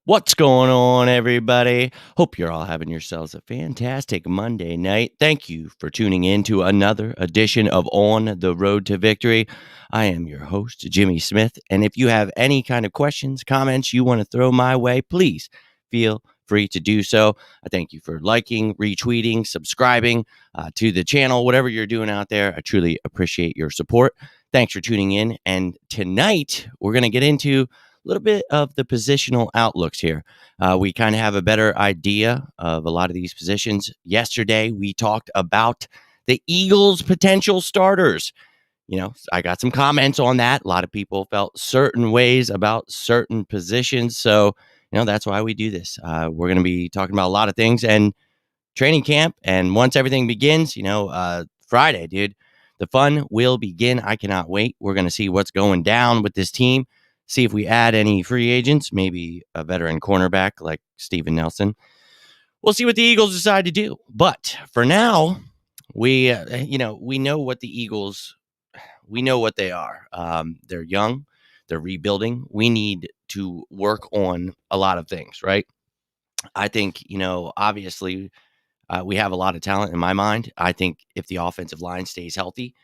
What's going on, everybody? Hope you're all having yourselves a fantastic Monday night. Thank you for tuning in to another edition of On the Road to Victory. I am your host, Jimmy Smith. And if you have any kind of questions, comments you want to throw my way, please feel free to do so. I thank you for liking, retweeting, subscribing to the channel, whatever you're doing out there. I truly appreciate your support. Thanks for tuning in. And tonight, we're going to get into little bit of the positional outlooks here. We kind of have a better idea of a lot of these positions. Yesterday, we talked about the Eagles' potential starters. I got some comments on that. A lot of people felt certain ways about certain positions. So, that's why we do this. We're going to be talking about a lot of things and training camp. And once everything begins, Friday, dude, the fun will begin. I cannot wait. We're going to see what's going down with this team. See if we add any free agents, maybe a veteran cornerback like Steven Nelson. We'll see what the Eagles decide to do. But for now, we know what the Eagles, we know what they are. They're young, they're rebuilding. We need to work on a lot of things, right? I think, obviously, we have a lot of talent in my mind. I think if the offensive line stays healthy,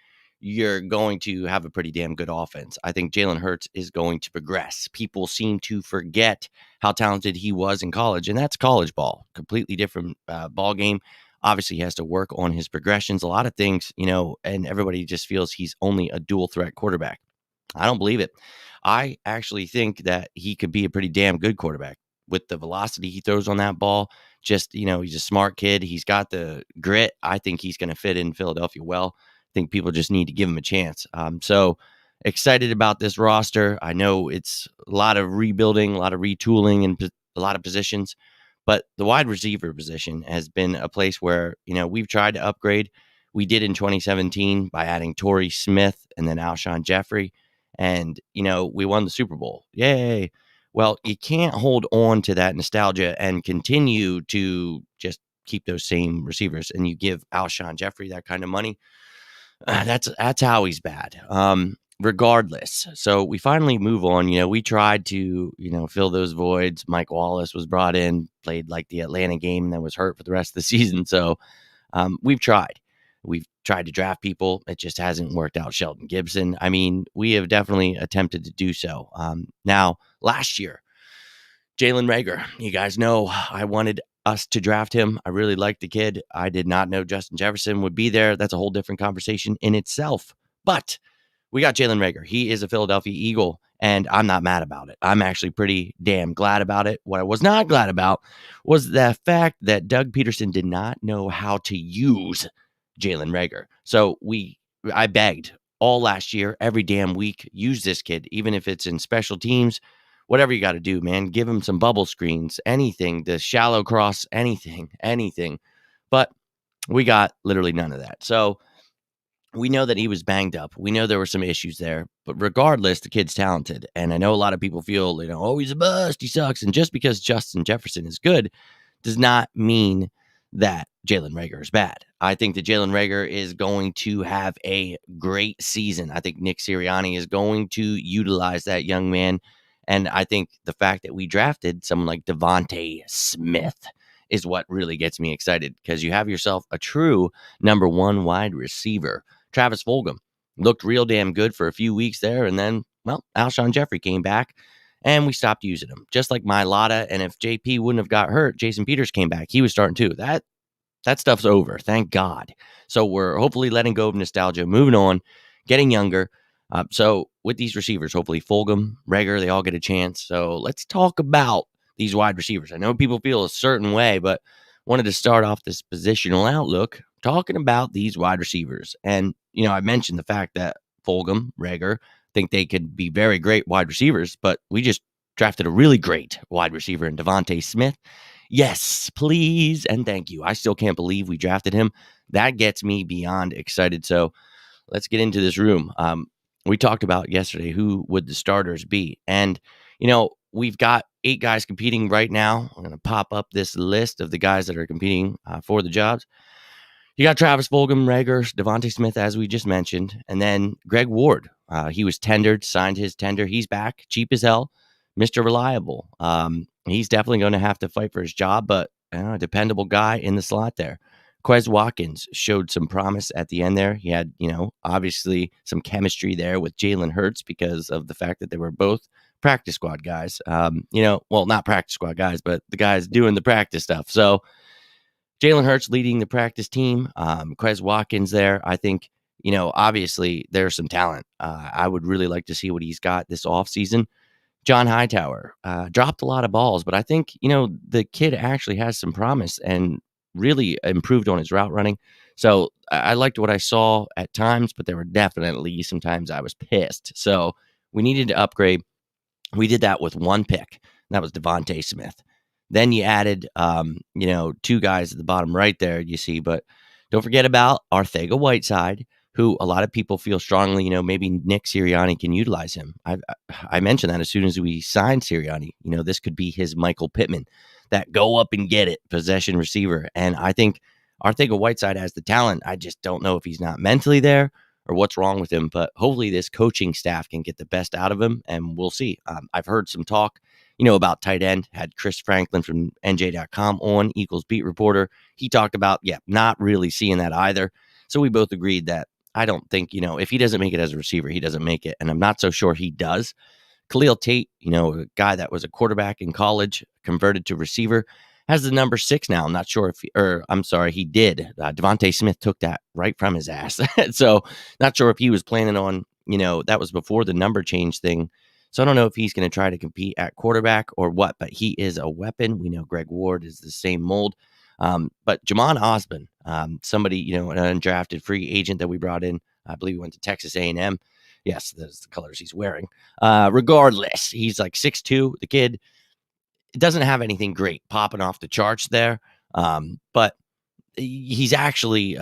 you're going to have a pretty damn good offense. I think Jalen Hurts is going to progress. People seem to forget how talented he was in college, and that's college ball. Completely different ball game. Obviously, he has to work on his progressions, a lot of things, and everybody just feels he's only a dual threat quarterback. I don't believe it. I actually think that he could be a pretty damn good quarterback with the velocity he throws on that ball. Just, he's a smart kid. He's got the grit. I think he's going to fit in Philadelphia well. I think people just need to give him a chance. So excited about this roster. I know it's a lot of rebuilding, a lot of retooling, and a lot of positions. But the wide receiver position has been a place where, we've tried to upgrade. We did in 2017 by adding Torrey Smith and then Alshon Jeffrey. And, we won the Super Bowl. Yay. Well, you can't hold on to that nostalgia and continue to just keep those same receivers. And you give Alshon Jeffrey that kind of money. That's how he's bad. Regardless. So we finally move on. We tried to, fill those voids. Mike Wallace was brought in, played like the Atlanta game, and then was hurt for the rest of the season. So we've tried. We've tried to draft people. It just hasn't worked out. Sheldon Gibson. I mean, we have definitely attempted to do so. Now, last year, Jalen Reagor, you guys know I wanted us to draft him. I really liked the kid. I did not know Justin Jefferson would be there. That's a whole different conversation in itself. But we got Jalen Reagor. He is a Philadelphia Eagle, and I'm not mad about it. I'm actually pretty damn glad about it. What I was not glad about was the fact that Doug Peterson did not know how to use Jalen Reagor. So I begged all last year, every damn week, use this kid, even if it's in special teams, whatever you got to do, man. Give him some bubble screens, anything, the shallow cross, anything. But we got literally none of that. So we know that he was banged up. We know there were some issues there, but regardless, the kid's talented. And I know a lot of people feel, oh, he's a bust, he sucks. And just because Justin Jefferson is good does not mean that Jalen Reagor is bad. I think that Jalen Reagor is going to have a great season. I think Nick Sirianni is going to utilize that young man. And I think the fact that we drafted someone like DeVonta Smith is what really gets me excited, because you have yourself a true number one wide receiver. Travis Fulgham looked real damn good for a few weeks there. And then, Alshon Jeffrey came back and we stopped using him. Just like Mailata. And if JP wouldn't have got hurt, Jason Peters came back. He was starting too. That stuff's over. Thank God. So we're hopefully letting go of nostalgia, moving on, getting younger. So with these receivers, hopefully Fulgham, Reagor, they all get a chance. So let's talk about these wide receivers. I know people feel a certain way, but wanted to start off this positional outlook talking about these wide receivers. And, I mentioned the fact that Fulgham, Reagor, think they could be very great wide receivers, but we just drafted a really great wide receiver in DeVonta Smith. Yes, please, and thank you. I still can't believe we drafted him. That gets me beyond excited. So let's get into this room. We talked about yesterday who would the starters be. And, we've got 8 guys competing right now. I'm going to pop up this list of the guys that are competing for the jobs. You got Travis Fulgham, Reagor, DeVonta Smith, as we just mentioned, and then Greg Ward. He was tendered, signed his tender. He's back, cheap as hell, Mr. Reliable. he's definitely going to have to fight for his job, but a dependable guy in the slot there. Quez Watkins showed some promise at the end there. He had, obviously some chemistry there with Jalen Hurts because of the fact that they were both practice squad guys. Well, not practice squad guys, but the guys doing the practice stuff. So Jalen Hurts leading the practice team. Quez Watkins there. I think, obviously there's some talent. I would really like to see what he's got this offseason. John Hightower dropped a lot of balls, but I think, the kid actually has some promise and really improved on his route running. So I liked what I saw at times, but there were definitely some times I was pissed. So we needed to upgrade. We did that with one pick. And that was DeVonta Smith. Then you added, two guys at the bottom right there, you see. But don't forget about Arcega-Whiteside, who a lot of people feel strongly, maybe Nick Sirianni can utilize him. I mentioned that as soon as we signed Sirianni. This could be his Michael Pittman, that go up and get it possession receiver. And I think Arcega-Whiteside has the talent. I just don't know if he's not mentally there or what's wrong with him. But hopefully this coaching staff can get the best out of him, and we'll see. I've heard some talk, about tight end. Had Chris Franklin from NJ.com on, Eagles beat reporter. He talked about, not really seeing that either. So we both agreed that I don't think, if he doesn't make it as a receiver, he doesn't make it. And I'm not so sure he does. Khalil Tate, a guy that was a quarterback in college, converted to receiver, has the number 6 now. I'm not sure if, he did. DeVonta Smith took that right from his ass. So not sure if he was planning on, that was before the number change thing. So I don't know if he's going to try to compete at quarterback or what, but he is a weapon. We know Greg Ward is the same mold. But Jhamon Ausbon, somebody, an undrafted free agent that we brought in, I believe he went to Texas A&M. Yes, those are the colors he's wearing. Regardless, he's like 6'2". The kid doesn't have anything great popping off the charts there. But he's actually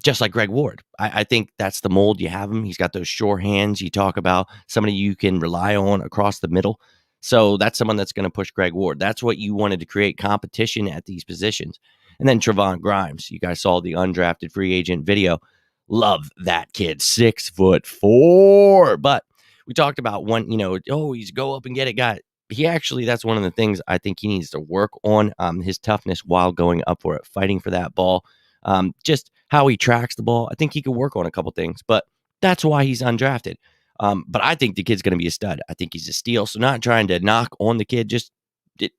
just like Greg Ward. I think that's the mold you have him. He's got those sure hands. You talk about somebody you can rely on across the middle. So that's someone that's going to push Greg Ward. That's what you wanted to create competition at these positions. And then Trevon Grimes. You guys saw the undrafted free agent video. Love that kid, 6'4". But we talked about one, he's go up and get it guy. He actually, that's one of the things I think he needs to work on, his toughness while going up for it, fighting for that ball. Just how he tracks the ball. I think he could work on a couple things, but that's why he's undrafted. But I think the kid's going to be a stud. I think he's a steal. So not trying to knock on the kid, just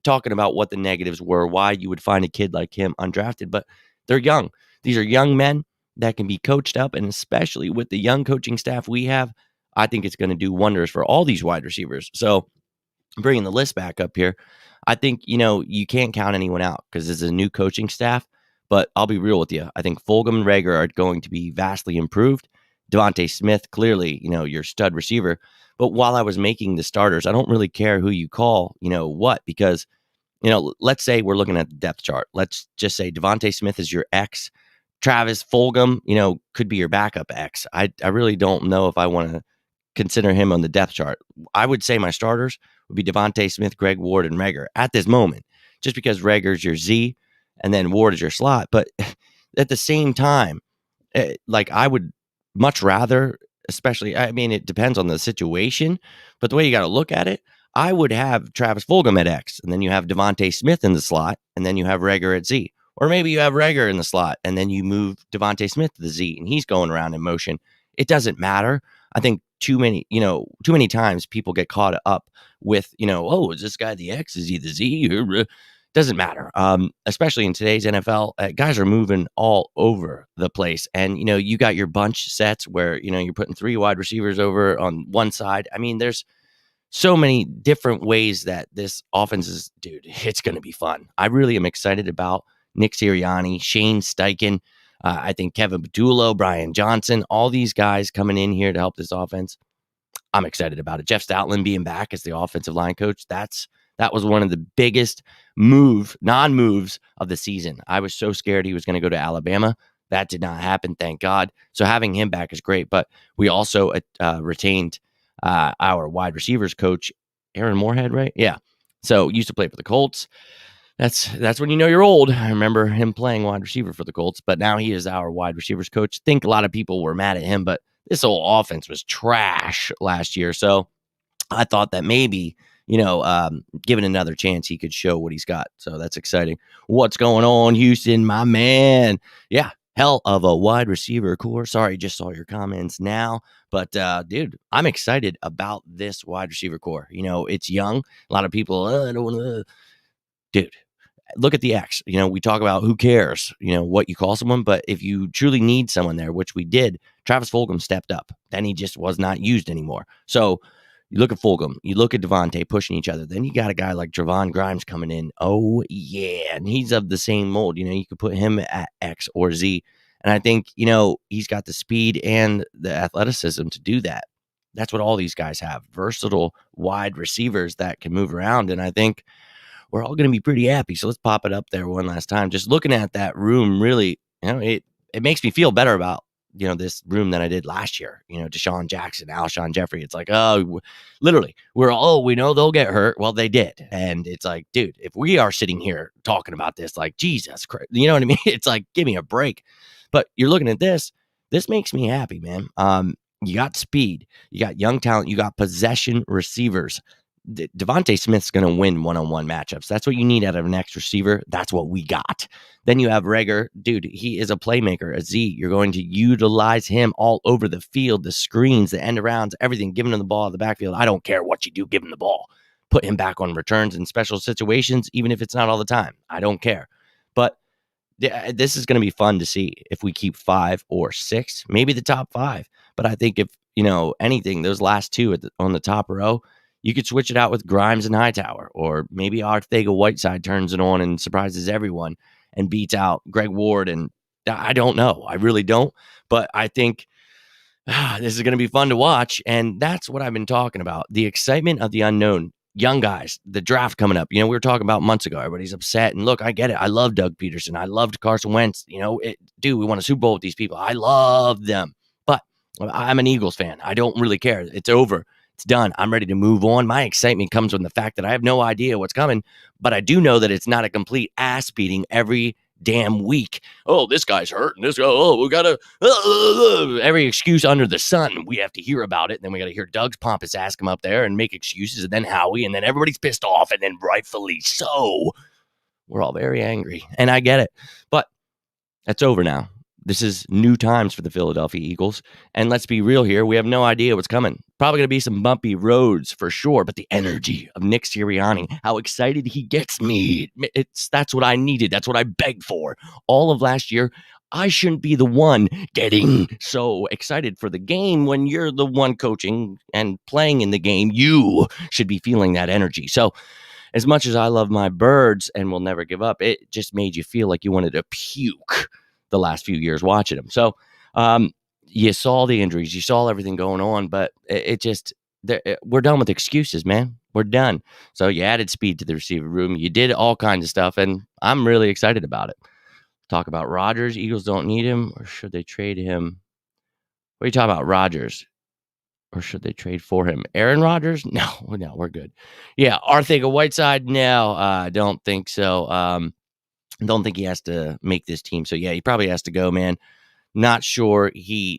talking about what the negatives were, why you would find a kid like him undrafted. But they're young. These are young men that can be coached up, and especially with the young coaching staff we have, I think it's going to do wonders for all these wide receivers. So bringing the list back up here, I think, you can't count anyone out because this is a new coaching staff. But I'll be real with you. I think Fulgham and Reagor are going to be vastly improved. DeVonta Smith, clearly, your stud receiver. But while I was making the starters, I don't really care who you call, what, because, let's say we're looking at the depth chart. Let's just say DeVonta Smith is your X. Travis Fulgham, could be your backup X. I really don't know if I want to consider him on the depth chart. I would say my starters would be DeVonta Smith, Greg Ward, and Reagor at this moment, just because Reagor's your Z and then Ward is your slot. But at the same time, I would much rather, especially, it depends on the situation, but the way you got to look at it, I would have Travis Fulgham at X, and then you have DeVonta Smith in the slot, and then you have Reagor at Z. Or maybe you have Reagor in the slot, and then you move DeVonta Smith to the Z, and he's going around in motion. It doesn't matter. I think too many times people get caught up with, is this guy the X? Is he the Z? Doesn't matter. Especially in today's NFL, guys are moving all over the place. And, you got your bunch sets where, you're putting 3 wide receivers over on one side. There's so many different ways that this offense is, dude, it's going to be fun. I really am excited about Nick Sirianni, Shane Steichen. I think Kevin Patullo, Brian Johnson, all these guys coming in here to help this offense. I'm excited about it. Jeff Stoutland being back as the offensive line coach. That was one of the biggest non-moves of the season. I was so scared he was going to go to Alabama. That did not happen, thank God. So having him back is great. But we also retained our wide receivers coach, Aaron Moorhead, right? Yeah. So used to play for the Colts. That's when you're old. I remember him playing wide receiver for the Colts, but now he is our wide receivers coach. Think a lot of people were mad at him, but this whole offense was trash last year. So I thought that maybe, given another chance, he could show what he's got. So that's exciting. What's going on, Houston, my man? Yeah, hell of a wide receiver core. Sorry, just saw your comments now. But, dude, I'm excited about this wide receiver core. It's young. A lot of people, I don't want to. Dude, look at the X. We talk about who cares, what you call someone. But if you truly need someone there, which we did, Travis Fulgham stepped up. Then he just was not used anymore. So you look at Fulgham, you look at DeVonta pushing each other. Then you got a guy like Trevon Grimes coming in. Oh, yeah. And he's of the same mold. You could put him at X or Z. And I think, he's got the speed and the athleticism to do that. That's what all these guys have. Versatile wide receivers that can move around. And I think we're all going to be pretty happy. So let's pop it up there one last time. Just looking at that room, really, it makes me feel better about, this room than I did last year. Deshaun Jackson, Alshon Jeffrey. It's like, literally, we know they'll get hurt. Well, they did. And it's like, dude, if we are sitting here talking about this, like, Jesus Christ, you know what I mean? It's like, give me a break. But you're looking at this makes me happy, man. You got speed, you got young talent, you got possession receivers. DeVonta Smith's going to win one-on-one matchups. That's what you need out of an X receiver. That's what we got. Then you have Reagor. Dude, he is a playmaker, a Z. You're going to utilize him all over the field, the screens, the end arounds, everything, giving him the ball at the backfield. I don't care what you do, give him the ball. Put him back on returns in special situations, even if it's not all the time. I don't care. But this is going to be fun to see if we keep 5 or 6, maybe the top 5. But I think if, anything, those last two on the top row, you could switch it out with Grimes and Hightower, or maybe Arcega-Whiteside turns it on and surprises everyone and beats out Greg Ward. And I don't know. I really don't. But I think this is going to be fun to watch. And that's what I've been talking about. The excitement of the unknown. Young guys, the draft coming up. We were talking about months ago. Everybody's upset. And look, I get it. I love Doug Peterson. I loved Carson Wentz. We won a Super Bowl with these people. I love them. But I'm an Eagles fan. I don't really care. It's over. It's done. I'm ready to move on. My excitement comes from the fact that I have no idea what's coming, but I do know that it's not a complete ass beating every damn week. Oh, this guy's hurt, and this guy, we got to, every excuse under the sun. We have to hear about it, and then we got to hear Doug's pompous ass come up there and make excuses, and then Howie, and then everybody's pissed off, and then rightfully so. We're all very angry, and I get it, but that's over now. This is new times for the Philadelphia Eagles. And let's be real here. We have no idea what's coming. Probably going to be some bumpy roads for sure. But the energy of Nick Sirianni, how excited he gets me. That's what I needed. That's what I begged for. All of last year, I shouldn't be the one getting so excited for the game when you're the one coaching and playing in the game. You should be feeling that energy. So as much as I love my birds and will never give up, it just made you feel like you wanted to puke the last few years watching them. So you saw the injuries, you saw everything going on, but we're done with excuses, man. We're done. So you added speed to the receiver room. You did all kinds of stuff, and I'm really excited about it. Talk about Rodgers. Eagles don't need him, or should they trade him? What are you talking about, Rodgers? Or should they trade for him? Aaron Rodgers? No, we're good. Yeah, Arcega-Whiteside? No, I don't think so. Don't think he has to make this team. So, yeah, he probably has to go, man. Not sure. He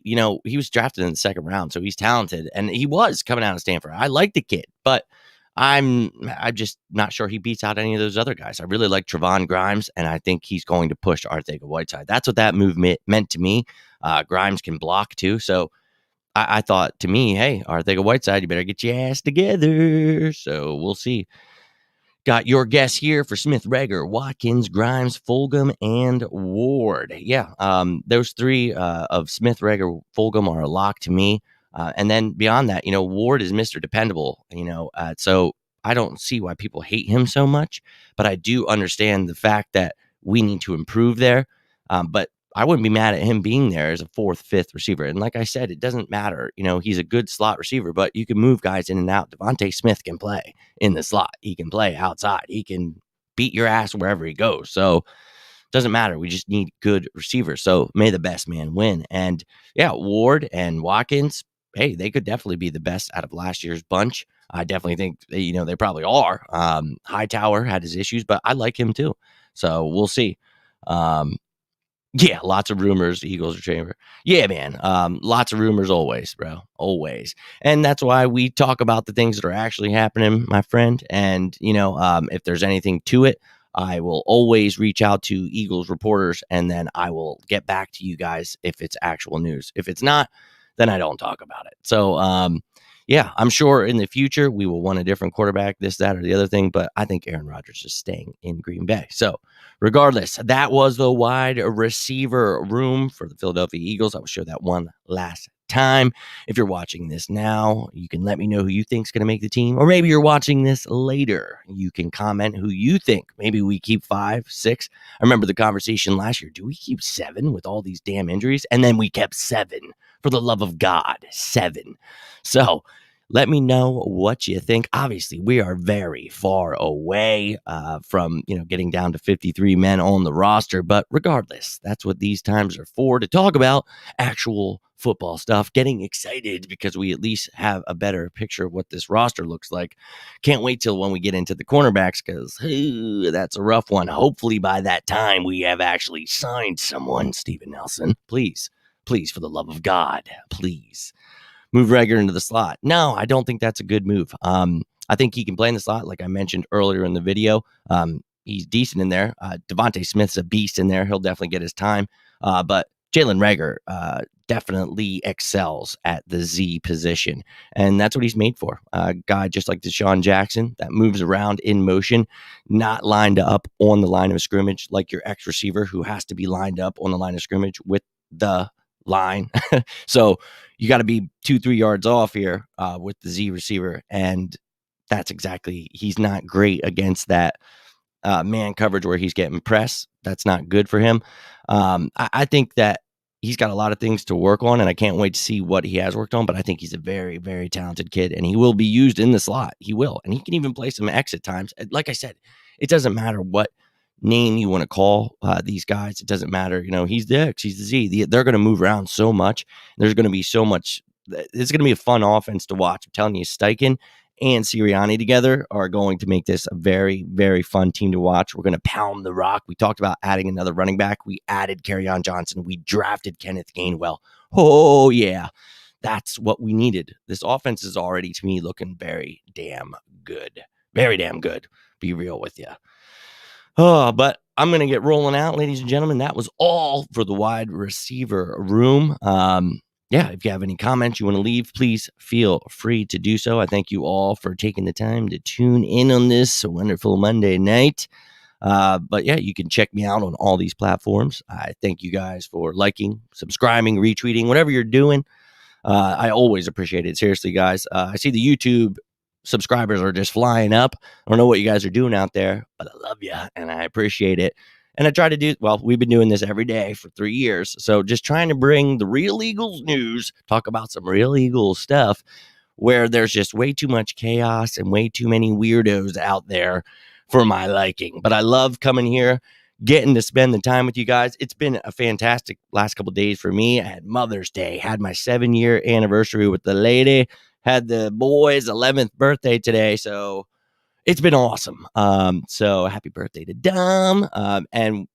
was drafted in the second round, so he's talented. And he was coming out of Stanford. I like the kid, but I'm just not sure he beats out any of those other guys. I really like Trevon Grimes, and I think he's going to push Arcega-Whiteside. That's what that move meant to me. Grimes can block, too. So, I thought, to me, hey, Arcega-Whiteside, you better get your ass together. So, we'll see. Got your guess here for Smith, Reagor, Watkins, Grimes, Fulgham, and Ward. Yeah, those three of Smith, Reagor, Fulgham are a lock to me. And then beyond that, Ward is Mr. Dependable. So I don't see why people hate him so much. But I do understand the fact that we need to improve there. But I wouldn't be mad at him being there as a 4th, 5th receiver. And like I said, it doesn't matter. He's a good slot receiver, but you can move guys in and out. DeVonta Smith can play in the slot. He can play outside. He can beat your ass wherever he goes. So it doesn't matter. We just need good receivers. So may the best man win. And yeah, Ward and Watkins, hey, they could definitely be the best out of last year's bunch. I definitely think, they probably are. Hightower had his issues, but I like him too. So we'll see. Yeah, lots of rumors, Eagles are chamber. Yeah, man. Lots of rumors always, bro. Always. And that's why we talk about the things that are actually happening, my friend. And, if there's anything to it, I will always reach out to Eagles reporters and then I will get back to you guys if it's actual news. If it's not, then I don't talk about it. So, yeah, I'm sure in the future we will want a different quarterback, this, that, or the other thing. But I think Aaron Rodgers is staying in Green Bay. So, regardless, that was the wide receiver room for the Philadelphia Eagles. I will show that one last time. If you're watching this now, you can let me know who you think is going to make the team. Or maybe you're watching this later. You can comment who you think. Maybe we keep 5, 6. I remember the conversation last year. Do we keep 7 with all these damn injuries? And then we kept 7. For the love of God, 7. So let me know what you think. Obviously, we are very far away from getting down to 53 men on the roster. But regardless, that's what these times are for, to talk about actual football stuff, getting excited because we at least have a better picture of what this roster looks like. Can't wait till when we get into the cornerbacks because that's a rough one. Hopefully by that time we have actually signed someone. Steven Nelson, please, for the love of God, please move Reagor into the slot. No, I don't think that's a good move. I think he can play in the slot, like I mentioned earlier in the video. He's decent in there. DeVonta Smith's a beast in there. He'll definitely get his time. But Jalen Reagor definitely excels at the Z position, and that's what he's made for. A guy just like Deshaun Jackson that moves around in motion, not lined up on the line of scrimmage like your X receiver who has to be lined up on the line of scrimmage with the line. So you got to be 2-3 yards off here with the Z receiver. And that's exactly, he's not great against that man coverage where he's getting press. That's not good for him. I think that he's got a lot of things to work on, and I can't wait to see what he has worked on. But I think he's a very, very talented kid, and he will be used in the slot. He will. And he can even play some X at times. Like I said, it doesn't matter what name you want to call these guys. It doesn't matter. He's the X, he's the Z. They're going to move around so much. There's going to be so much. It's going to be a fun offense to watch. I'm telling you, Steichen and Sirianni together are going to make this a very, very fun team to watch. We're going to pound the rock. We talked about adding another running back. We added Kerryon Johnson. We drafted Kenneth Gainwell. Oh, yeah. That's what we needed. This offense is already, to me, looking very damn good. Very damn good. Be real with you. Oh, but I'm going to get rolling out, ladies and gentlemen. That was all for the wide receiver room. Yeah, if you have any comments you want to leave, please feel free to do so. I thank you all for taking the time to tune in on this wonderful Monday night. But yeah, you can check me out on all these platforms. I thank you guys for liking, subscribing, retweeting, whatever you're doing. I always appreciate it. Seriously, guys. I see the YouTube subscribers are just flying up. I don't know what you guys are doing out there, but I love you and I appreciate it. And I try to do, well, we've been doing this every day for 3 years. So just trying to bring the real Eagles news, talk about some real Eagles stuff where there's just way too much chaos and way too many weirdos out there for my liking. But I love coming here, getting to spend the time with you guys. It's been a fantastic last couple of days for me. I had Mother's Day, had my 7-year anniversary with the lady, had the boy's 11th birthday today. So it's been awesome. So happy birthday to Dom. And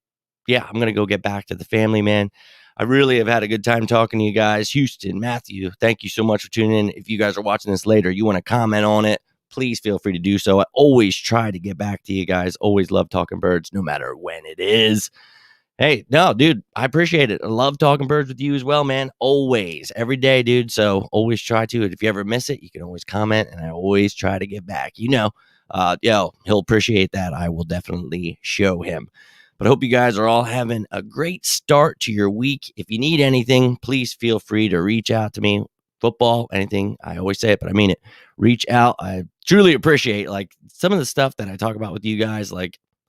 yeah, I'm going to go get back to the family, man. I really have had a good time talking to you guys. Houston, Matthew, thank you so much for tuning in. If you guys are watching this later, you want to comment on it, please feel free to do so. I always try to get back to you guys. Always love talking birds, no matter when it is. Hey, no, dude, I appreciate it. I love talking birds with you as well, man. Always, every day, dude. So always try to. If you ever miss it, you can always comment, and I always try to get back. He'll appreciate that. I will definitely show him. But I hope you guys are all having a great start to your week. If you need anything, please feel free to reach out to me. Football, anything. I always say it, but I mean it. Reach out. I truly appreciate some of the stuff that I talk about with you guys.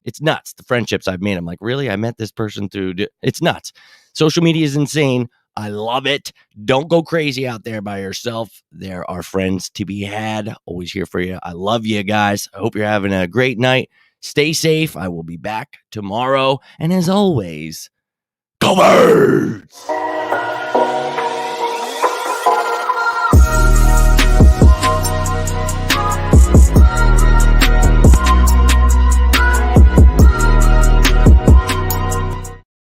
It's nuts. The friendships I've made. I'm like, really? I met this person through. It's nuts. Social media is insane. I love it. Don't go crazy out there by yourself. There are friends to be had. Always here for you. I love you guys. I hope you're having a great night. Stay safe. I will be back tomorrow. And as always, go Birds!